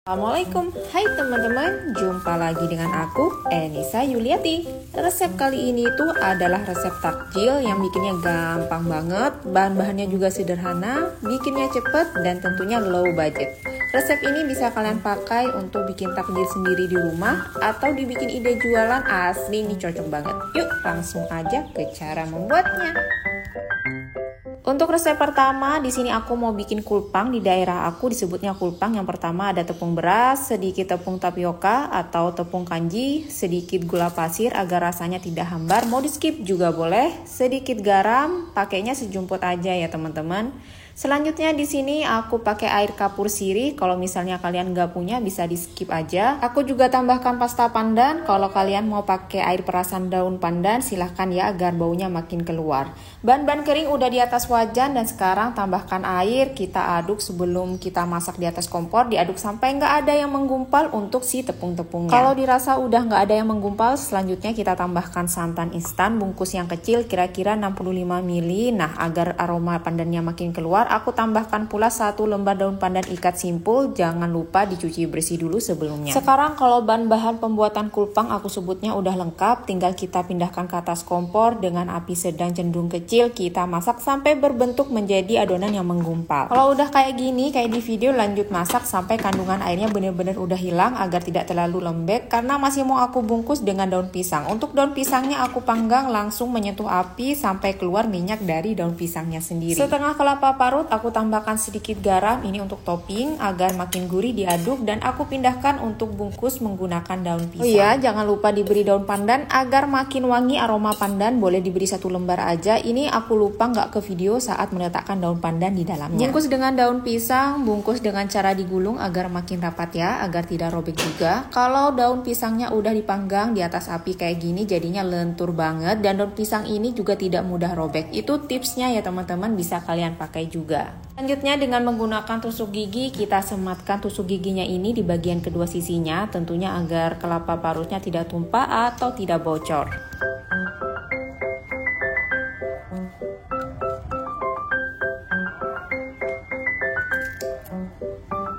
Assalamualaikum, hai teman-teman, jumpa lagi dengan aku, Enisa Yuliati. Resep kali ini tuh adalah resep takjil yang bikinnya gampang banget, bahan-bahannya juga sederhana, bikinnya cepet, dan tentunya low budget. Resep ini bisa kalian pakai untuk bikin takjil sendiri di rumah, atau dibikin ide jualan, asli ini cocok banget. Yuk langsung aja ke cara membuatnya. Untuk resep pertama, di sini aku mau bikin kulpang. Di daerah aku disebutnya kulpang. Yang pertama ada tepung beras, sedikit tepung tapioka atau tepung kanji, sedikit gula pasir agar rasanya tidak hambar. Mau di skip juga boleh. Sedikit garam, pakainya sejumput aja ya teman-teman. Selanjutnya di sini aku pakai air kapur sirih. Kalau misalnya kalian nggak punya bisa di skip aja. Aku juga tambahkan pasta pandan. Kalau kalian mau pakai air perasan daun pandan silahkan ya agar baunya makin keluar. Bahan-bahan kering udah di atas wajan dan sekarang tambahkan air. Kita aduk sebelum kita masak di atas kompor. Diaduk sampai nggak ada yang menggumpal untuk si tepung-tepungnya. Kalau dirasa udah nggak ada yang menggumpal, selanjutnya kita tambahkan santan instan bungkus yang kecil kira-kira 65 ml. Nah agar aroma pandannya makin keluar, aku tambahkan pula 1 lembar daun pandan ikat simpul. Jangan lupa dicuci bersih dulu sebelumnya. Sekarang kalau bahan-bahan pembuatan kulpang aku sebutnya udah lengkap. Tinggal kita pindahkan ke atas kompor dengan api sedang cenderung kecil. Kita masak sampai berbentuk menjadi adonan yang menggumpal. Kalau udah kayak gini, kayak di video, lanjut masak sampai kandungan airnya bener-bener udah hilang agar tidak terlalu lembek. Karena masih mau aku bungkus dengan daun pisang. Untuk daun pisangnya aku panggang langsung menyentuh api sampai keluar minyak dari daun pisangnya sendiri. Setengah kelapa parut aku tambahkan sedikit garam, ini untuk topping agar makin gurih. Diaduk dan aku pindahkan untuk bungkus menggunakan daun pisang. Oh iya, jangan lupa diberi daun pandan agar makin wangi aroma pandan. Boleh diberi 1 lembar aja. Ini aku lupa nggak ke video saat meletakkan daun pandan di dalamnya. Bungkus dengan daun pisang, bungkus dengan cara digulung agar makin rapat ya, agar tidak robek juga. Kalau daun pisangnya udah dipanggang di atas api kayak gini jadinya lentur banget dan daun pisang ini juga tidak mudah robek. Itu tipsnya ya teman-teman, bisa kalian pakai juga. Selanjutnya dengan menggunakan tusuk gigi, kita sematkan tusuk giginya ini di bagian kedua sisinya, tentunya agar kelapa parutnya tidak tumpah atau tidak bocor.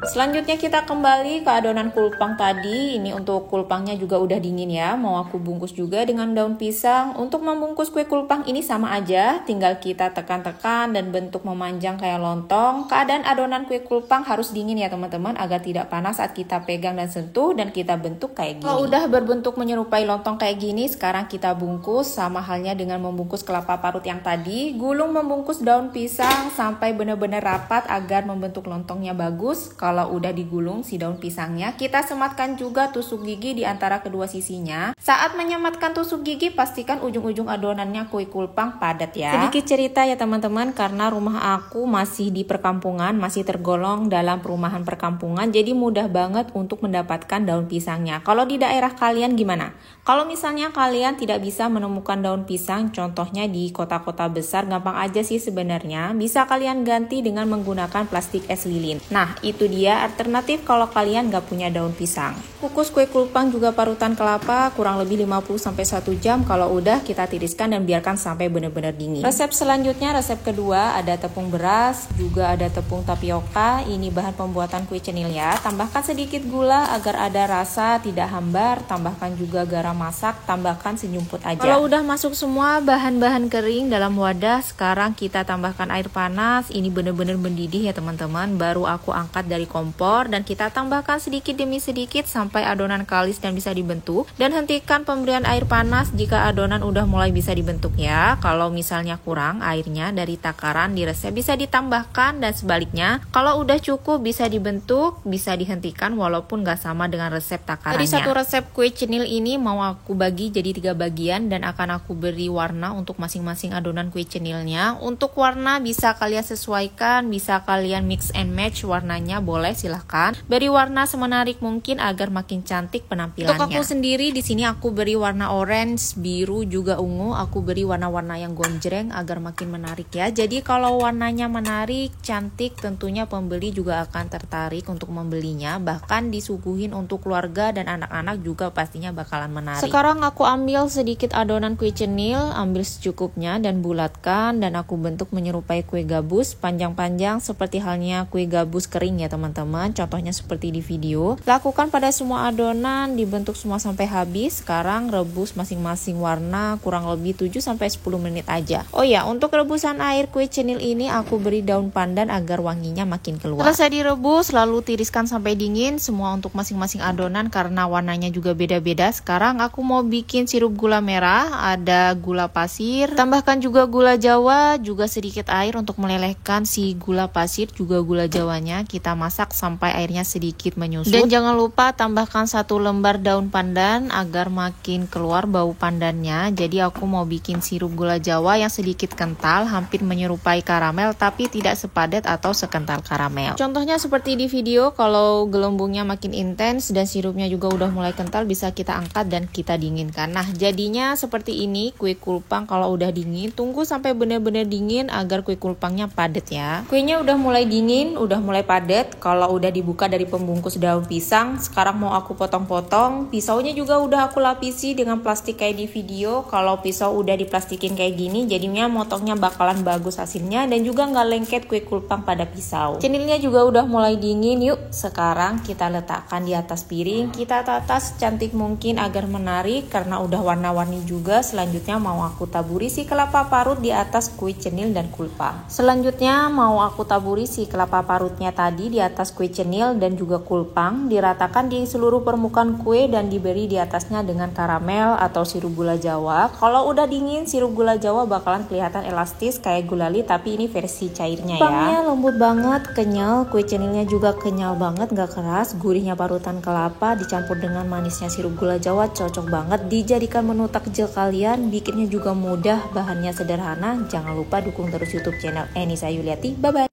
Selanjutnya kita kembali ke adonan kulpang tadi. Ini untuk kulpangnya juga udah dingin ya. Mau aku bungkus juga dengan daun pisang. Untuk membungkus kue kulpang ini sama aja. Tinggal kita tekan-tekan dan bentuk memanjang kayak lontong. Keadaan adonan kue kulpang harus dingin ya teman-teman, agar tidak panas saat kita pegang dan sentuh dan kita bentuk kayak gini. Kalau udah berbentuk menyerupai lontong kayak gini, sekarang kita bungkus. Sama halnya dengan membungkus kelapa parut yang tadi. Gulung membungkus daun pisang sampai benar-benar rapat agar membentuk lontongnya bagus. Kalau udah digulung si daun pisangnya, kita sematkan juga tusuk gigi di antara kedua sisinya. Saat menyematkan tusuk gigi, pastikan ujung-ujung adonannya kue kulpang padat ya. Sedikit cerita ya teman-teman, karena rumah aku masih di perkampungan, masih tergolong dalam perumahan perkampungan, jadi mudah banget untuk mendapatkan daun pisangnya. Kalau di daerah kalian gimana? Kalau misalnya kalian tidak bisa menemukan daun pisang, contohnya di kota-kota besar, gampang aja sih sebenarnya. Bisa kalian ganti dengan menggunakan plastik es lilin. Nah, itu dia alternatif kalau kalian nggak punya daun pisang. Kukus kue kulpang juga parutan kelapa kurang lebih 50-1 jam. Kalau udah kita tiriskan dan biarkan sampai benar-benar dingin. Resep selanjutnya, resep kedua, ada tepung beras, juga ada tepung tapioka. Ini bahan pembuatan kue cenil ya. Tambahkan sedikit gula agar ada rasa, tidak hambar. Tambahkan juga garam masak, tambahkan sejumput aja. Kalau udah masuk semua bahan-bahan kering dalam wadah, sekarang kita tambahkan air panas. Ini benar-benar mendidih ya teman-teman. Baru aku angkat dari kompor dan kita tambahkan sedikit demi sedikit sampai adonan kalis dan bisa dibentuk. Dan hentikan pemberian air panas jika adonan udah mulai bisa dibentuk ya. Kalau misalnya kurang airnya dari takaran di resep bisa ditambahkan, dan sebaliknya kalau udah cukup bisa dibentuk, bisa dihentikan walaupun gak sama dengan resep takarannya. Dari satu resep kue cenil ini mau aku bagi jadi 3 bagian dan akan aku beri warna untuk masing-masing adonan kue cenilnya. Untuk warna bisa kalian sesuaikan, bisa kalian mix and match warnanya, boleh silahkan. Beri warna semenarik mungkin agar makin cantik penampilannya. Untuk aku sendiri di sini aku beri warna orange, biru juga ungu. Aku beri warna-warna yang gonjreng agar makin menarik ya. Jadi kalau warnanya menarik, cantik, tentunya pembeli juga akan tertarik untuk membelinya. Bahkan disuguhin untuk keluarga dan anak-anak juga pastinya bakalan menarik. Sekarang aku ambil sedikit adonan kue cenil, ambil secukupnya dan bulatkan, dan aku bentuk menyerupai kue gabus panjang-panjang seperti halnya kue gabus kering ya teman-teman. teman-teman. Contohnya seperti di video. Lakukan pada semua adonan, dibentuk semua sampai habis. Sekarang rebus masing-masing warna kurang lebih 7-10 menit aja. Oh ya, untuk rebusan air kue cenil ini aku beri daun pandan agar wanginya makin keluar. Selesai direbus, lalu tiriskan sampai dingin semua untuk masing-masing adonan karena warnanya juga beda-beda. Sekarang aku mau bikin sirup gula merah, ada gula pasir, tambahkan juga gula jawa, juga sedikit air untuk melelehkan si gula pasir juga gula jawanya. Kita masak sampai airnya sedikit menyusut. Dan jangan lupa tambahkan 1 lembar daun pandan agar makin keluar bau pandannya. Jadi aku mau bikin sirup gula jawa yang sedikit kental, hampir menyerupai karamel tapi tidak sepadat atau sekental karamel. Contohnya seperti di video, kalau gelembungnya makin intens dan sirupnya juga udah mulai kental, bisa kita angkat dan kita dinginkan. Nah, jadinya seperti ini kue kulpang kalau udah dingin. Tunggu sampai benar-benar dingin agar kue kulpangnya padat ya. Kuenya udah mulai dingin, udah mulai padat. Kalau udah dibuka dari pembungkus daun pisang, sekarang mau aku potong-potong. Pisaunya juga udah aku lapisi dengan plastik kayak di video. Kalau pisau udah diplastikin kayak gini, jadinya motongnya bakalan bagus hasilnya dan juga nggak lengket kue kulpang pada pisau. Cenilnya juga udah mulai dingin. Yuk, sekarang kita letakkan di atas piring. Kita tata secantik mungkin agar menarik karena udah warna-warni juga. Selanjutnya mau aku taburi si kelapa parut di atas kue cenil dan kulpang. Selanjutnya mau aku taburi si kelapa parutnya tadi di atas kue cenil dan juga kulpang. Diratakan di seluruh permukaan kue dan diberi di atasnya dengan karamel atau sirup gula jawa. Kalau udah dingin, sirup gula jawa bakalan kelihatan elastis kayak gulali, tapi ini versi cairnya ya. Kulpangnya lembut banget, kenyal. Kue cenilnya juga kenyal banget, gak keras. Gurihnya parutan kelapa dicampur dengan manisnya sirup gula jawa cocok banget dijadikan menu takjil kalian. Bikinnya juga mudah, bahannya sederhana. Jangan lupa dukung terus YouTube channel Enisa Yuliati. Bye bye.